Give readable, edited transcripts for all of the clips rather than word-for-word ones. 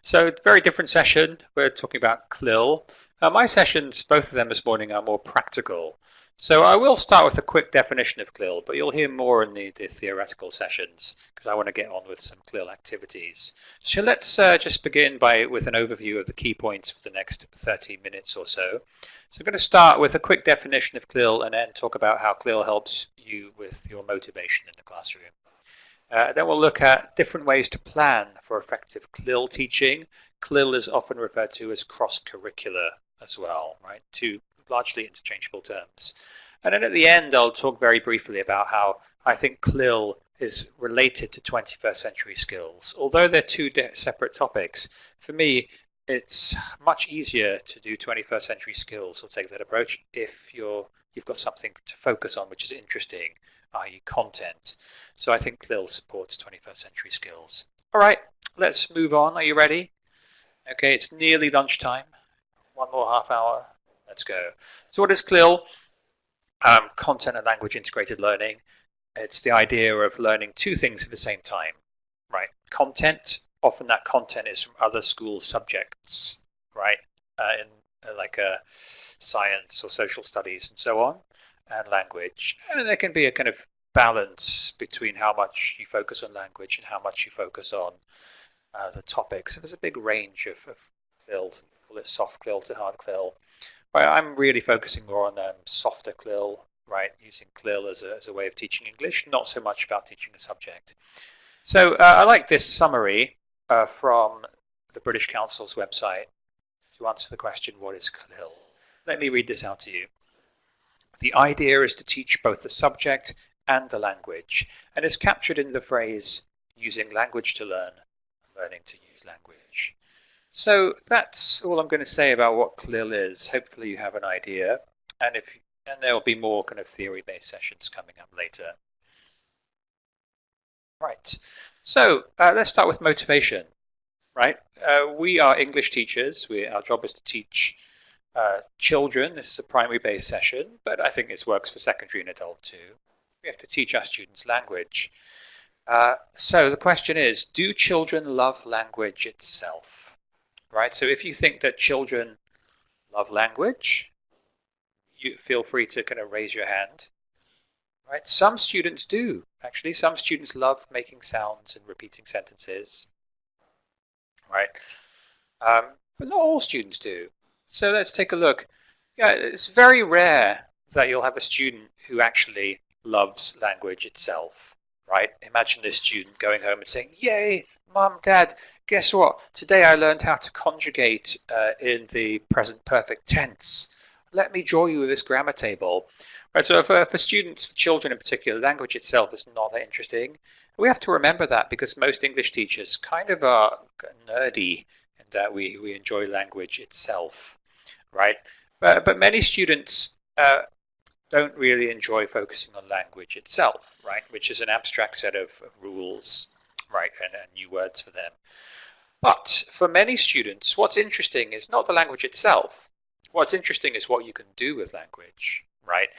So very different session. We're talking about CLIL. My sessions, both of them this morning, are more practical. So I will start with a quick definition of CLIL, but you'll hear more in the theoretical sessions because I want to get on with some CLIL activities. So let's just begin with an overview of the key points for the next 30 minutes or so. So I'm going to start with a quick definition of CLIL and then talk about how CLIL helps you with your motivation in the classroom. Then we'll look at different ways to plan for effective CLIL teaching. CLIL is often referred to as cross-curricular as well, right? Two largely interchangeable terms. And then at the end, I'll talk very briefly about how I think CLIL is related to 21st century skills. Although they're two separate topics, for me, it's much easier to do 21st century skills or take that approach if you've got something to focus on which is interesting, i.e. content. So I think CLIL supports 21st century skills. All right, let's move on. Are you ready? Okay, it's nearly lunchtime. One more half hour. Let's go. So what is CLIL? Content and language integrated learning. It's the idea of learning two things at the same time, right? Content, often that content is from other school subjects, right? Like science or social studies and so on, and language. And there can be a kind of balance between how much you focus on language and how much you focus on the topics. So there's a big range of CLIL, call it soft CLIL to hard CLIL. Right, I'm really focusing more on softer CLIL, right, using CLIL as a way of teaching English, not so much about teaching a subject. So I like this summary from the British Council's website to answer the question, what is CLIL? Let me read this out to you. The idea is to teach both the subject and the language, and is captured in the phrase, using language to learn, learning to use language. So that's all I'm going to say about what CLIL is. Hopefully you have an idea, and there will be more kind of theory-based sessions coming up later. Right, so let's start with motivation. Right, we are English teachers. Our job is to teach children. This is a primary-based session, but I think this works for secondary and adult too. We have to teach our students language. So the question is, do children love language itself? Right, so if you think that children love language, you feel free to kind of raise your hand. Right, some students do. Actually, some students love making sounds and repeating sentences. Right, but not all students do. So let's take a look. Yeah, it's very rare that you'll have a student who actually loves language itself. Right, imagine this student going home and saying, "Yay, Mum, Dad, guess what? Today I learned how to conjugate in the present perfect tense. Let me draw you this grammar table." Right, so for students, for children in particular, language itself is not that interesting. We have to remember that because most English teachers kind of are nerdy in that we enjoy language itself, right? But many students don't really enjoy focusing on language itself, right? Which is an abstract set of rules, right, and new words for them. But for many students, what's interesting is not the language itself. What's interesting is what you can do with language, right?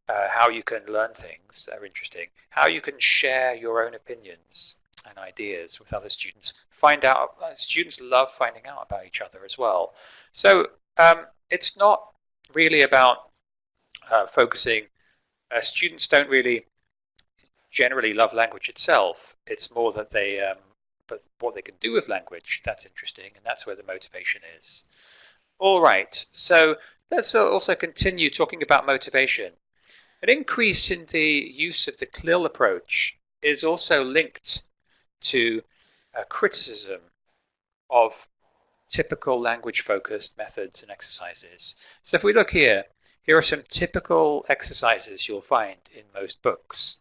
How you can learn things that are interesting, how you can share your own opinions and ideas with other students. Students love finding out about each other as well. So it's not really about focusing. Students don't really generally love language itself. It's more that but what they can do with language, that's interesting, and that's where the motivation is. All right, so let's also continue talking about motivation. An increase in the use of the CLIL approach is also linked to a criticism of typical language-focused methods and exercises. So if we look here are some typical exercises you'll find in most books.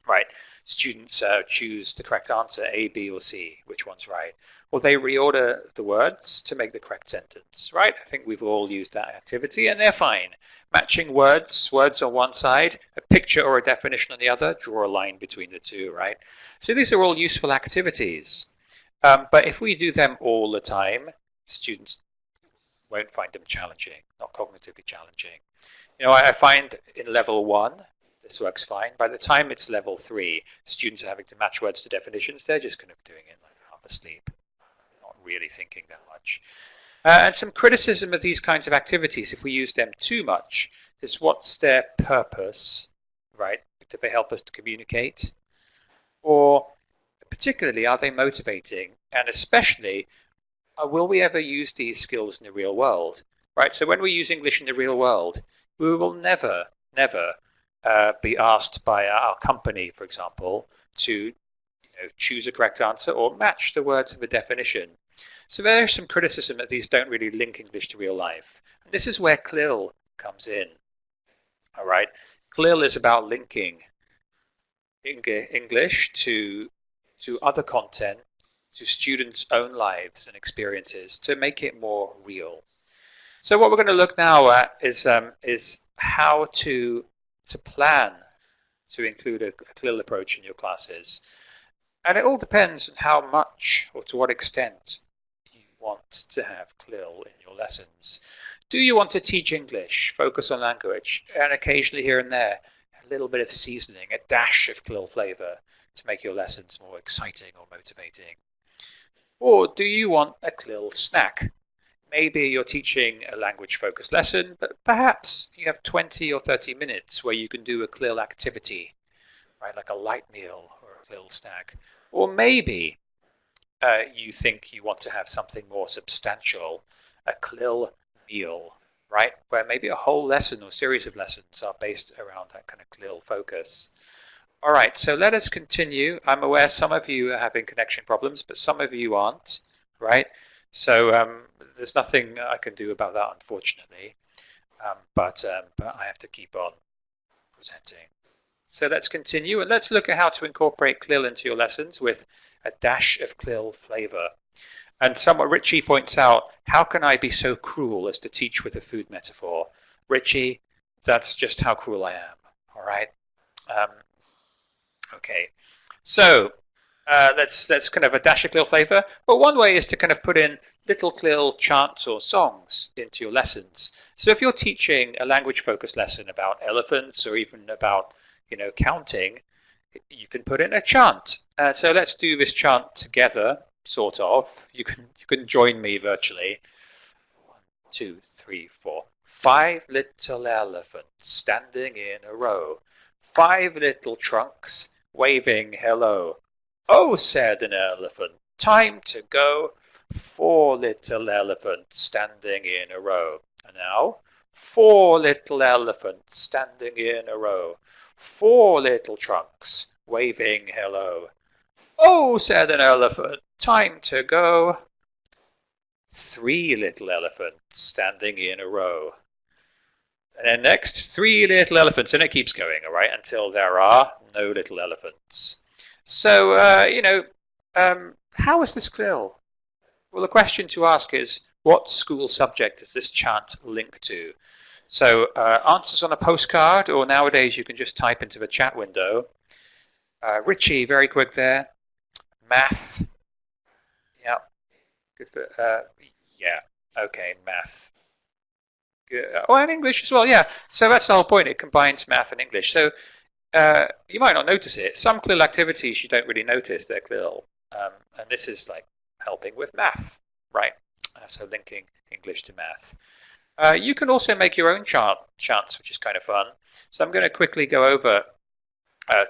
Right, students choose the correct answer, A, B, or C, which one's right. Or they reorder the words to make the correct sentence, right? I think we've all used that activity, and they're fine. Matching words on one side, a picture or a definition on the other, draw a line between the two, right? So these are all useful activities. But if we do them all the time, students won't find them challenging, not cognitively challenging. You know, I find in level 1, this works fine. By the time it's level 3, students are having to match words to definitions. They're just kind of doing it like half asleep, not really thinking that much. And some criticism of these kinds of activities, if we use them too much, is what's their purpose, right? Do they help us to communicate? Or particularly, are they motivating? And especially, will we ever use these skills in the real world, right? So when we use English in the real world, we will never be asked by our company, for example, to choose a correct answer or match the words of a definition. So there is some criticism that these don't really link English to real life. And this is where CLIL comes in. All right, CLIL is about linking English to other content, to students' own lives and experiences, to make it more real. So what we're going to look now at is how to plan to include a CLIL approach in your classes. And it all depends on how much or to what extent you want to have CLIL in your lessons. Do you want to teach English, focus on language, and occasionally here and there, a little bit of seasoning, a dash of CLIL flavor to make your lessons more exciting or motivating? Or do you want a CLIL snack? Maybe you're teaching a language-focused lesson, but perhaps you have 20 or 30 minutes where you can do a CLIL activity, right, like a light meal or a CLIL snack. Or maybe you think you want to have something more substantial, a CLIL meal, right, where maybe a whole lesson or series of lessons are based around that kind of CLIL focus. All right, so let us continue. I'm aware some of you are having connection problems, but some of you aren't, right? So there's nothing I can do about that, unfortunately, but I have to keep on presenting. So let's continue, and let's look at how to incorporate CLIL into your lessons with a dash of CLIL flavor. And somewhat Richie points out, how can I be so cruel as to teach with a food metaphor? Richie, that's just how cruel I am, all right? Okay, so that's kind of a dash of CLIL flavor. But one way is to kind of put in little CLIL chants or songs into your lessons. So if you're teaching a language-focused lesson about elephants or even about counting, you can put in a chant. So let's do this chant together, sort of. You can join me virtually. 1, 2, 3, 4. 5 little elephants standing in a row. 5 little trunks waving hello. Oh, said an elephant, time to go. 4 little elephants standing in a row. And now, 4 little elephants standing in a row. 4 little trunks waving hello. Oh, said an elephant, time to go. 3 little elephants standing in a row. And then next, 3 little elephants, and it keeps going, all right, until there are no little elephants. So, how is this CLIL? Well, the question to ask is, what school subject does this chant link to? So, answers on a postcard, or nowadays you can just type into the chat window. Richie, very quick there. Math. Yeah. Good for, yeah. Okay, math. Oh, and English as well, yeah. So that's the whole point. It combines math and English. So you might not notice it. Some CLIL activities you don't really notice they're CLIL. And this is like helping with math, right? So linking English to math. You can also make your own chants, which is kind of fun. So I'm going to quickly go over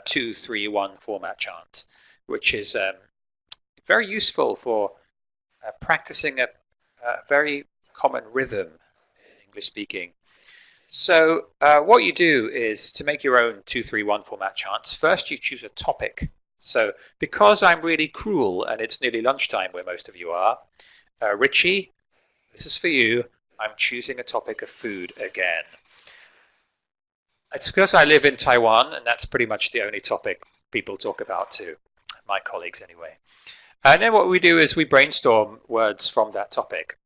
2, 3, 1 format chant, which is very useful for practicing a very common rhythm in English speaking. So what you do is to make your own 2, 3, 1 format chants, first you choose a topic. So because I'm really cruel and it's nearly lunchtime where most of you are, Richie, this is for you. I'm choosing a topic of food again. It's because I live in Taiwan and that's pretty much the only topic people talk about too, my colleagues anyway. And then what we do is we brainstorm words from that topic.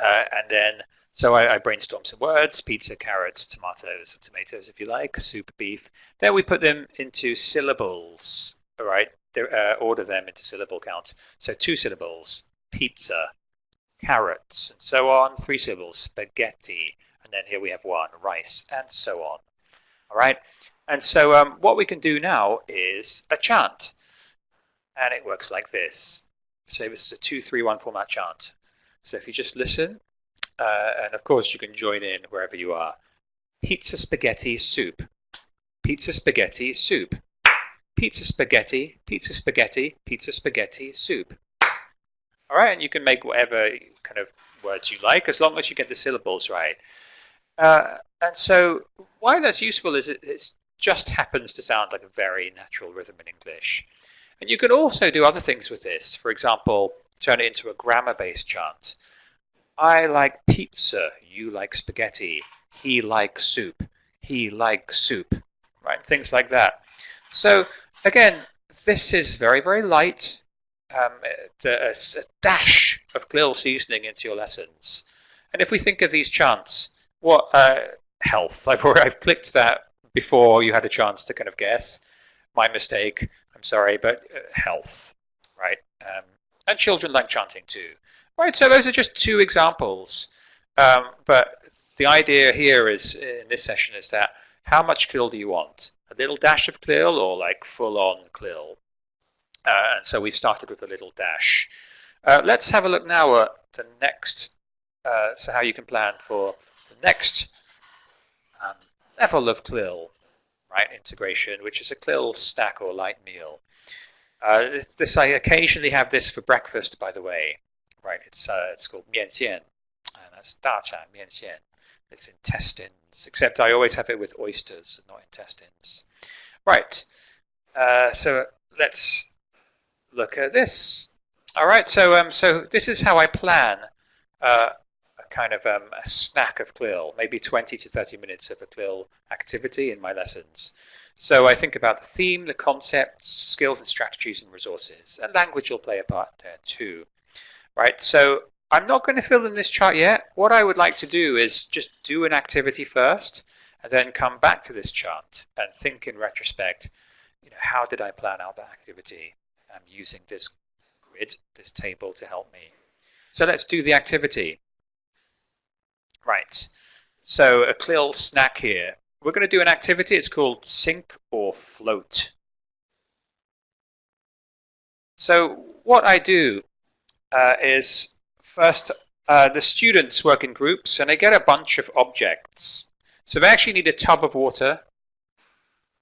And then, so I brainstorm some words, pizza, carrots, tomatoes if you like, soup, beef. Then we put them into syllables, all right? Order them into syllable counts. So 2 syllables, pizza, carrots, and so on. 3 syllables, spaghetti. And then here we have 1, rice, and so on. All right? And so what we can do now is a chant. And it works like this. say this is a 2-3-1 format chant. So if you just listen, and of course you can join in wherever you are. Pizza, spaghetti, soup. Pizza, spaghetti, soup. Pizza, spaghetti, pizza, spaghetti, pizza, spaghetti, soup. All right, and you can make whatever kind of words you like as long as you get the syllables right. And so why that's useful is it just happens to sound like a very natural rhythm in English. And you can also do other things with this. For example, turn it into a grammar-based chant. I like pizza, you like spaghetti. He likes soup, he likes soup. Right, things like that. So again, this is very, very light. A dash of CLIL seasoning into your lessons. And if we think of these chants, what health? I've clicked that before you had a chance to kind of guess. My mistake. I'm sorry, but health, right? And children like chanting too, right? So those are just two examples. But the idea here is in this session is that how much CLIL do you want? A little dash of CLIL or like full-on CLIL? And so we've started with a little dash. Let's have a look now at the next, so how you can plan for the next level of CLIL, right? Integration, which is a CLIL snack or light meal. I occasionally have this for breakfast, by the way, right? It's called 面线, and that's 大肠面线. It's intestines, except I always have it with oysters, not intestines. Right. So let's look at this. All right. So this is how I plan a kind of a snack of CLIL, maybe 20 to 30 minutes of a CLIL activity in my lessons. So I think about the theme, the concepts, skills and strategies and resources, and language will play a part there too. Right. So I'm not going to fill in this chart yet. What I would like to do is just do an activity first and then come back to this chart and think in retrospect, how did I plan out that activity? I'm using this grid, this table to help me. So let's do the activity. Right. So a CLIL snack here. We're going to do an activity. It's called sink or float. So what I do is first, the students work in groups and they get a bunch of objects. So they actually need a tub of water,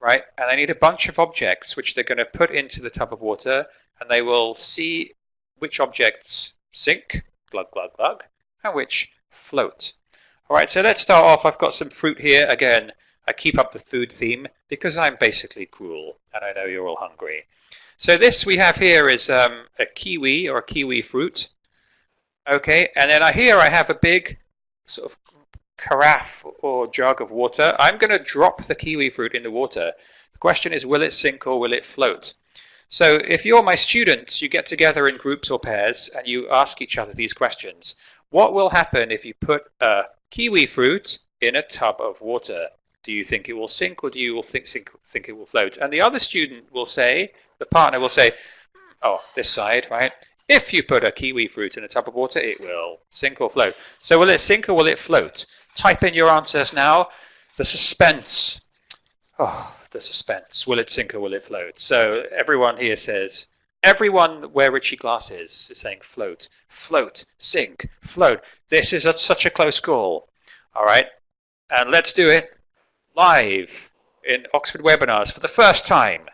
right? And they need a bunch of objects which they're going to put into the tub of water, and they will see which objects sink, glug, glug, glug, and which float. All right, so let's start off. I've got some fruit here. Again, I keep up the food theme because I'm basically cruel and I know you're all hungry. So this we have here is a kiwi or a kiwi fruit. Okay, and then here I have a big sort of carafe or jug of water. I'm going to drop the kiwi fruit in the water. The question is, will it sink or will it float? So if you're my students, you get together in groups or pairs and you ask each other these questions. What will happen if you put a kiwi fruit in a tub of water? Do you think it will sink or do you think it will float? And the other student will say, the partner will say, oh, this side, right? If you put a kiwi fruit in a tub of water, it will sink or float. So will it sink or will it float? Type in your answers now. The suspense. Oh, the suspense. Will it sink or will it float? So everyone here says, everyone wear Richie glasses is saying float, float, sink, float. This is such a close call. All right. And let's do it live in Oxford Webinars for the first time.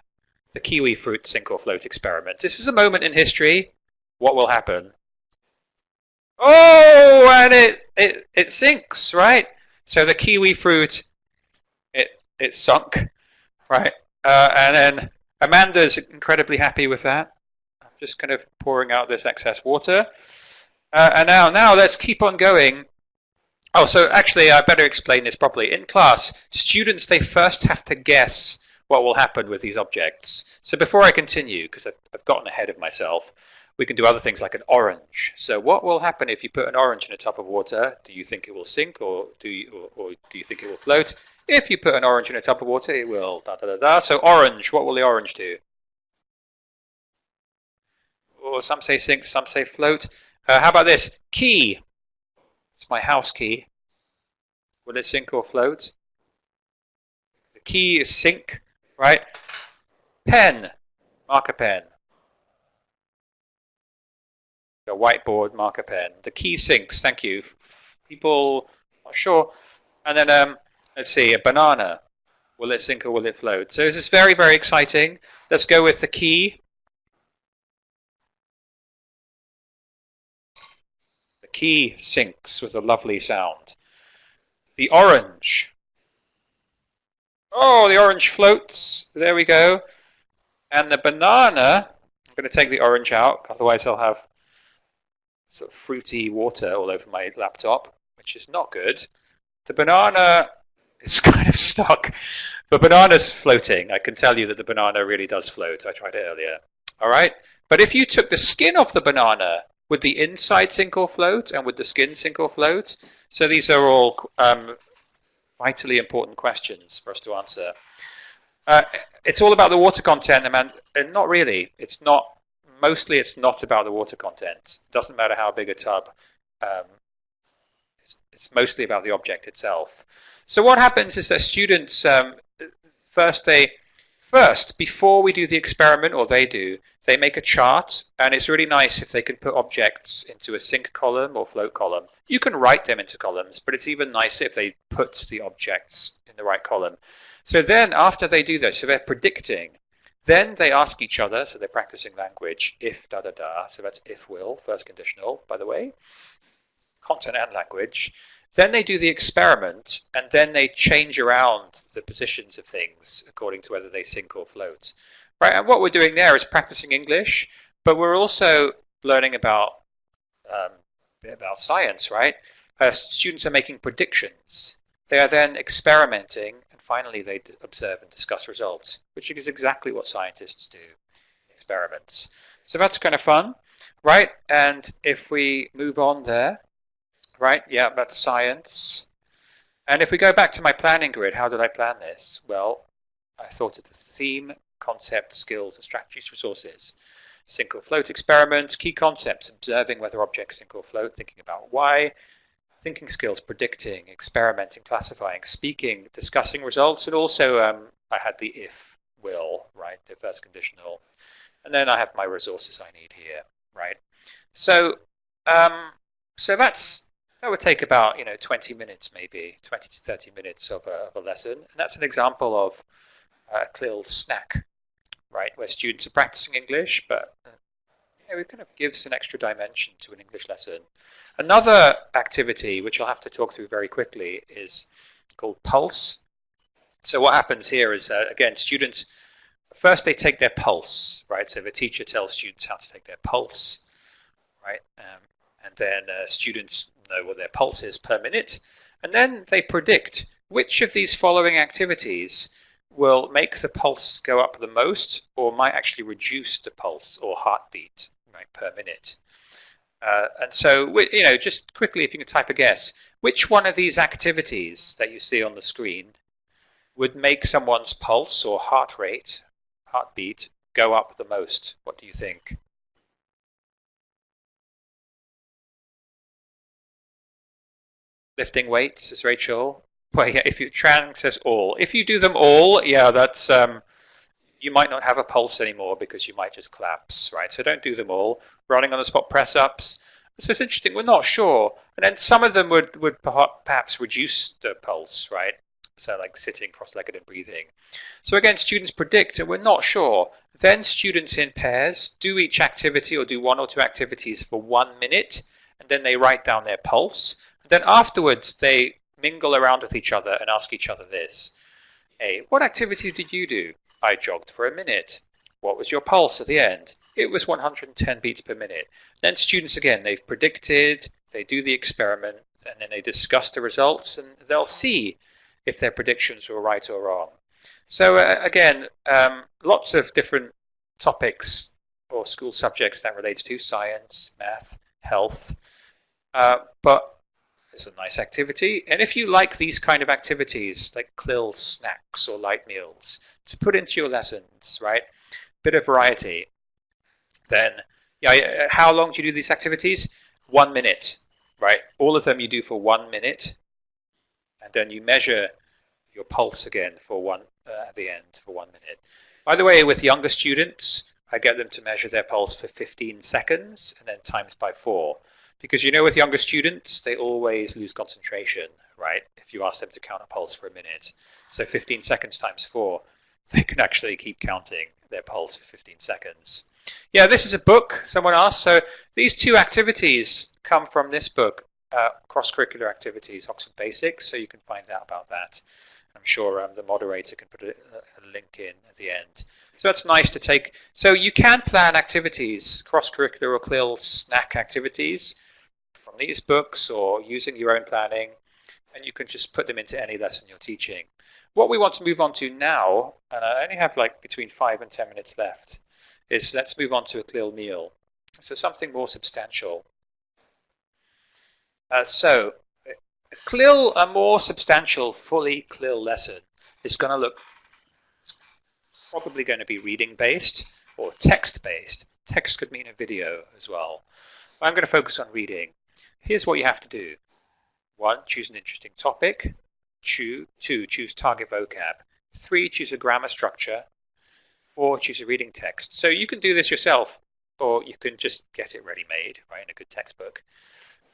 The kiwi fruit sink or float experiment. This is a moment in history. What will happen? Oh, and it sinks, right? So the kiwi fruit, it sunk, right? And then Amanda's incredibly happy with that. I'm just kind of pouring out this excess water. And now let's keep on going. Oh, so actually I better explain this properly. In class, students, they first have to guess what will happen with these objects. So before I continue, because I've gotten ahead of myself, we can do other things like an orange. So what will happen if you put an orange in a tub of water? Do you think it will sink or do you think it will float? If you put an orange in a tub of water, it will da da da da. So orange, what will the orange do? Or some say sink, some say float. How about this? Key. It's my house key. Will it sink or float? The key is sink, right? Pen, marker pen. The whiteboard, marker pen. The key sinks, thank you. People, not sure. And then, let's see, a banana. Will it sink or will it float? So this is very, very exciting. Let's go with the key. The key sinks with a lovely sound. The orange. Oh, the orange floats. There we go. And the banana, I'm going to take the orange out, otherwise I'll have sort of fruity water all over my laptop, which is not good. The banana is kind of stuck. The banana's floating. I can tell you that the banana really does float. I tried it earlier. All right. But if you took the skin off the banana, would the inside sink or float? And would the skin sink or float? So these are all vitally important questions for us to answer. It's all about the water content, and not really. It's not. Mostly, it's not about the water content. It doesn't matter how big a tub. It's mostly about the object itself. So what happens is that students first before we do the experiment, or they make a chart, and it's really nice if they can put objects into a sink column or float column. You can write them into columns, but it's even nicer if they put the objects in the right column. So then after they do this, so they're predicting, then they ask each other, so they're practicing language, if da-da-da, so that's if will, first conditional, by the way, content and language. Then they do the experiment, and then they change around the positions of things according to whether they sink or float. Right, and what we're doing there is practicing English, but we're also learning about science, right? Students are making predictions. They are then experimenting, and finally they observe and discuss results, which is exactly what scientists do, experiments. So that's kind of fun, right? And if we move on there, right, yeah, that's science. And if we go back to my planning grid, how did I plan this? Well, I thought of the theme, concept, skills, and strategies, resources. Sink or float experiments, key concepts, observing whether objects sink or float, thinking about why, thinking skills, predicting, experimenting, classifying, speaking, discussing results, and also I had the if, will, right, the first conditional. And then I have my resources I need here, right? So, that would take about 20 minutes, maybe 20 to 30 minutes of a lesson, and that's an example of a CLIL snack, right, where students are practicing English, but it kind of gives an extra dimension to an English lesson. Another activity, which I'll have to talk through very quickly, is called Pulse. So what happens here is, again, students, first they take their pulse, right? So the teacher tells students how to take their pulse, right? And then students know what their pulse is per minute. And then they predict which of these following activities will make the pulse go up the most, or might actually reduce the pulse or heartbeat, right, per minute. And so, just quickly, if you can type a guess, which one of these activities that you see on the screen would make someone's pulse or heartbeat, go up the most? What do you think? Lifting weights, says Rachel. Well, yeah, if you Trang says all. If you do them all, yeah, that's you might not have a pulse anymore because you might just collapse, right? So don't do them all. Running on the spot press ups. So it's interesting. We're not sure, and then some of them would perhaps reduce the pulse, right? So like sitting cross-legged and breathing. So again, students predict, and we're not sure. Then students in pairs do each activity or do one or two activities for 1 minute, and then they write down their pulse. And then afterwards, they mingle around with each other and ask each other this. Hey, what activity did you do? I jogged for a minute. What was your pulse at the end? It was 110 beats per minute. Then students, again, they've predicted, they do the experiment, and then they discuss the results, and they'll see if their predictions were right or wrong. So again, lots of different topics or school subjects that relates to science, math, health, but it's a nice activity. And if you like these kind of activities, like CLIL snacks or light meals, to put into your lessons, right? Bit of variety. Then, yeah, how long do you do these activities? 1 minute, right? All of them you do for 1 minute, and then you measure your pulse again for at the end for 1 minute. By the way, with younger students, I get them to measure their pulse for 15 seconds and then times by 4. Because with younger students, they always lose concentration, right? If you ask them to count a pulse for a minute. So 15 seconds times 4, they can actually keep counting their pulse for 15 seconds. Yeah, this is a book, someone asked. So these two activities come from this book, Cross-Curricular Activities, Oxford Basics, so you can find out about that. I'm sure the moderator can put a link in at the end. So that's nice to take. So you can plan activities, cross-curricular or CLIL snack activities from these books or using your own planning, and you can just put them into any lesson you're teaching. What we want to move on to now, and I only have like between 5 and 10 minutes left, is let's move on to a CLIL meal. So something more substantial. So CLIL, a more substantial, fully CLIL lesson is going to look probably going to be reading-based or text-based. Text could mean a video as well. I'm going to focus on reading. Here's what you have to do. 1, choose an interesting topic. 2, choose target vocab. 3, choose a grammar structure. 4, choose a reading text. So you can do this yourself, or you can just get it ready-made, right, in a good textbook.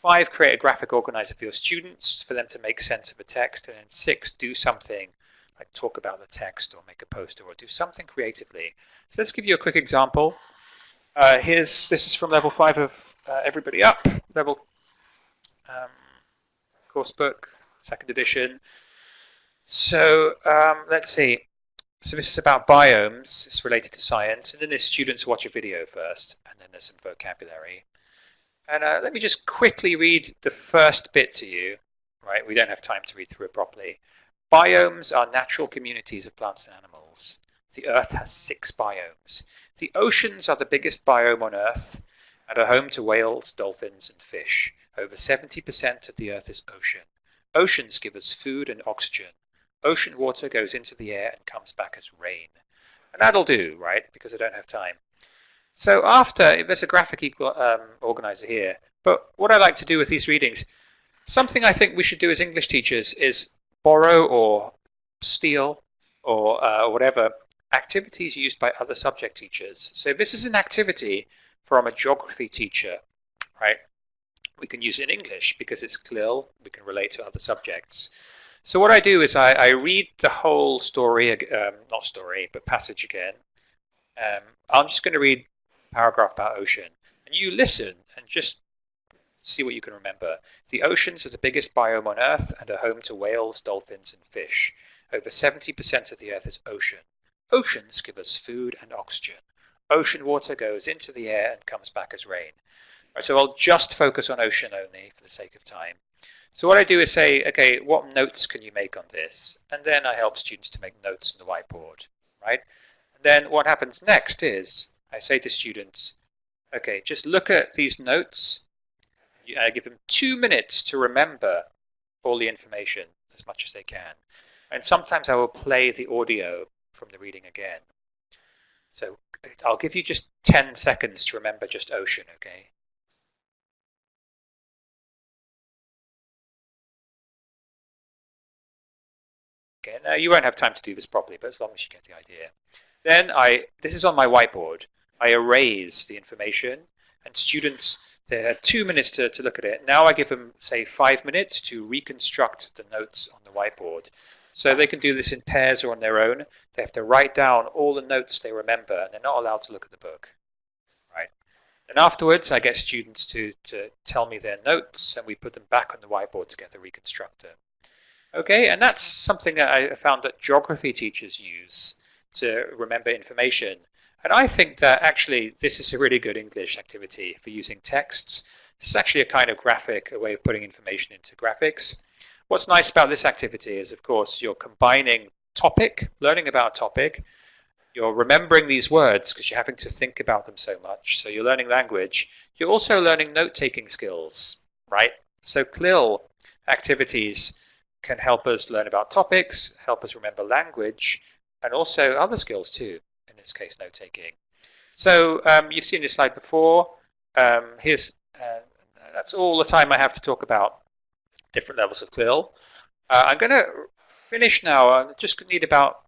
5, create a graphic organizer for your students for them to make sense of a text. And then 6, do something like talk about the text or make a poster or do something creatively. So let's give you a quick example. This is from level 5 of Everybody Up, level course book, 2nd edition. So let's see. So this is about biomes. It's related to science. And then the students watch a video first, and then there's some vocabulary. And let me just quickly read the first bit to you. Right, we don't have time to read through it properly. Biomes are natural communities of plants and animals. The Earth has 6 biomes. The oceans are the biggest biome on Earth and are home to whales, dolphins, and fish. Over 70% of the Earth is ocean. Oceans give us food and oxygen. Ocean water goes into the air and comes back as rain. And that'll do, right, because I don't have time. So there's a graphic organizer here, but what I like to do with these readings, something I think we should do as English teachers is borrow or steal or whatever activities used by other subject teachers. So this is an activity from a geography teacher, right? We can use it in English because it's CLIL. We can relate to other subjects. So what I do is I read the whole story, not story, but passage again. I'm just going to read a paragraph about ocean. And you listen and just see what you can remember. The oceans are the biggest biome on Earth and are home to whales, dolphins, and fish. Over 70% of the Earth is ocean. Oceans give us food and oxygen. Ocean water goes into the air and comes back as rain. Right, so I'll just focus on ocean only for the sake of time. So what I do is say, okay, what notes can you make on this? And then I help students to make notes on the whiteboard, right? And then what happens next is I say to students, okay, just look at these notes. I give them 2 minutes to remember all the information as much as they can. And sometimes I will play the audio from the reading again. So I'll give you just 10 seconds to remember just ocean, okay? Okay, now you won't have time to do this properly, but as long as you get the idea. Then this is on my whiteboard. I erase the information, and students, they had 2 minutes to look at it. Now I give them, say, 5 minutes to reconstruct the notes on the whiteboard. So they can do this in pairs or on their own. They have to write down all the notes they remember, and they're not allowed to look at the book. Right? And afterwards, I get students to tell me their notes, and we put them back on the whiteboard together, reconstruct them. Okay, and that's something that I found that geography teachers use to remember information. And I think that actually this is a really good English activity for using texts. It's actually a kind of graphic, a way of putting information into graphics. What's nice about this activity is, of course, you're combining topic, learning about a topic. You're remembering these words because you're having to think about them so much. So you're learning language. You're also learning note-taking skills, right? So CLIL activities can help us learn about topics, help us remember language, and also other skills too, in this case, note-taking. So you've seen this slide before. That's all the time I have to talk about different levels of CLIL. I'm going to finish now. I just need about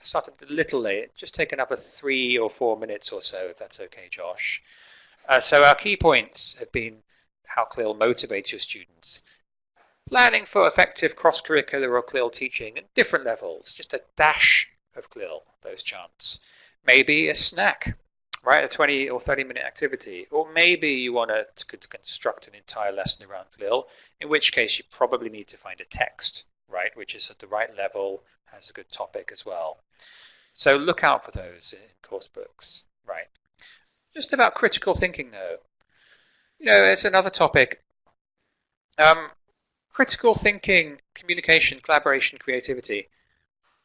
started a little late. Just take another 3 or 4 minutes or so, if that's okay, Josh. So our key points have been how CLIL motivates your students. Planning for effective cross-curricular or CLIL teaching at different levels. Just a dash of CLIL, those chants. Maybe a snack, right? A 20 or 30-minute activity. Or maybe you want to construct an entire lesson around CLIL, in which case you probably need to find a text, right? Which is at the right level, has a good topic as well. So look out for those in course books, right? Just about critical thinking, though. It's another topic. Critical thinking, communication, collaboration, creativity.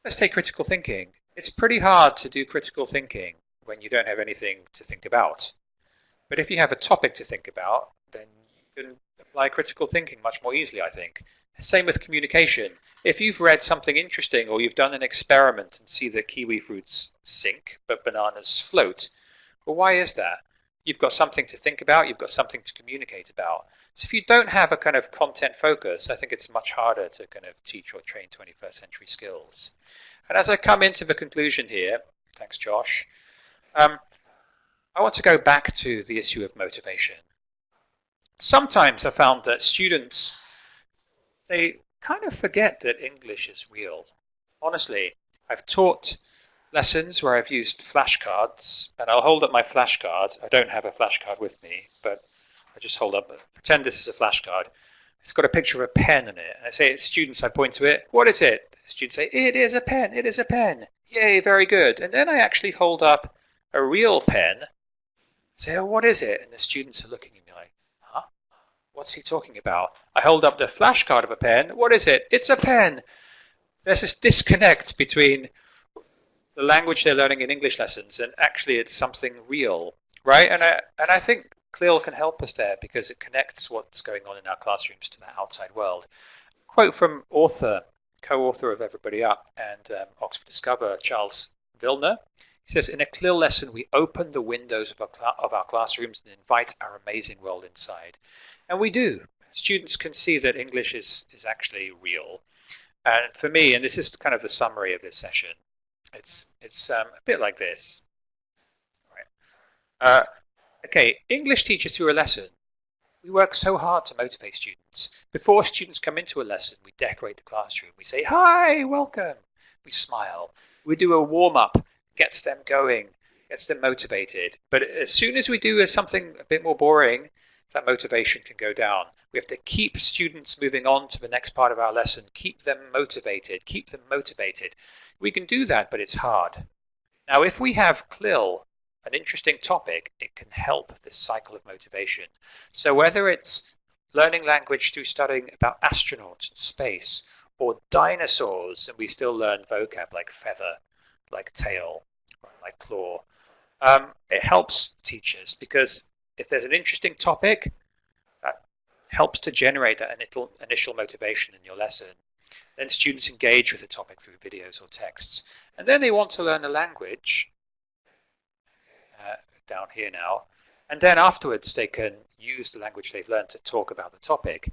Let's take critical thinking. It's pretty hard to do critical thinking when you don't have anything to think about. But if you have a topic to think about, then you can apply critical thinking much more easily, I think. Same with communication. If you've read something interesting or you've done an experiment and see that kiwi fruits sink but bananas float, well, why is that? You've got something to think about, you've got something to communicate about. So if you don't have a kind of content focus, I think it's much harder to kind of teach or train 21st century skills. And as I come into the conclusion here, thanks Josh, I want to go back to the issue of motivation. Sometimes I found that students, they kind of forget that English is real. Honestly, I've taught lessons where I've used flashcards, and I'll hold up my flashcard. I don't have a flashcard with me, but I just hold up, pretend this is a flashcard. It's got a picture of a pen in it. And I say, students, I point to it. What is it? The students say, it is a pen. It is a pen. Yay, very good. And then I actually hold up a real pen. Say, oh, what is it? And the students are looking at me like, huh? What's he talking about? I hold up the flashcard of a pen. What is it? It's a pen. There's this disconnect between the language they're learning in English lessons and actually it's something real, right? And I think CLIL can help us there because it connects what's going on in our classrooms to the outside world. Quote from co-author of Everybody Up and Oxford Discover, Charles Vilna. He says, in a CLIL lesson, we open the windows of our classrooms and invite our amazing world inside. And we do. Students can see that English is actually real. And for me, and this is kind of the summary of this session, it's a bit like this. Right. Okay, English teachers through a lesson. We work so hard to motivate students. Before students come into a lesson, we decorate the classroom. We say, hi, welcome. We smile. We do a warm-up, gets them going, gets them motivated. But as soon as we do something a bit more boring, that motivation can go down. We have to keep students moving on to the next part of our lesson, keep them motivated, keep them motivated. We can do that, but it's hard. Now, if we have CLIL, an interesting topic, it can help this cycle of motivation. So whether it's learning language through studying about astronauts in space, or dinosaurs, and we still learn vocab like feather, like tail, like claw, it helps teachers because if there's an interesting topic, that helps to generate that initial motivation in your lesson. Then students engage with the topic through videos or texts. And then they want to learn the language, down here now. And then afterwards they can use the language they've learned to talk about the topic.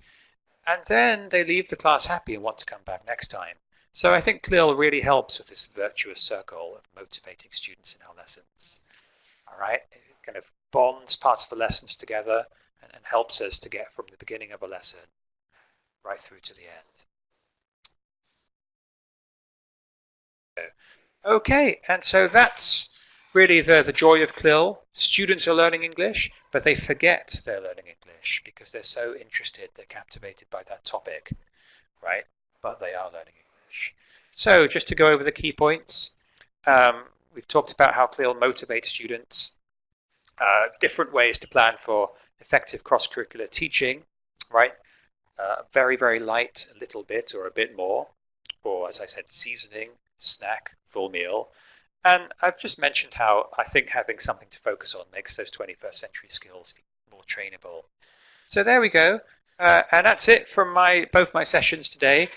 And then they leave the class happy and want to come back next time. So I think CLIL really helps with this virtuous circle of motivating students in our lessons. All right, it kind of bonds parts of the lessons together and helps us to get from the beginning of a lesson right through to the end. Okay, and so that's really the joy of CLIL. Students are learning English, but they forget they're learning English because they're so interested, they're captivated by that topic, right? But they are learning English. So just to go over the key points, we've talked about how CLIL motivates students, different ways to plan for effective cross-curricular teaching, right? Very, very light, a little bit or a bit more, or as I said, seasoning, snack, full meal. And I've just mentioned how I think having something to focus on makes those 21st century skills more trainable. So there we go. And that's it from both my sessions today.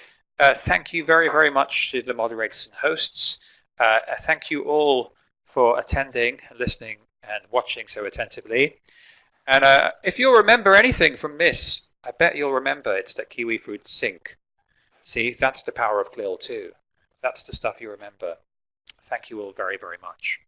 Thank you very, very much to the moderators and hosts. Thank you all for attending and listening and watching so attentively. And if you'll remember anything from this, I bet you'll remember it's that kiwi fruits sink. See, that's the power of CLIL too. That's the stuff you remember. Thank you all very, very much.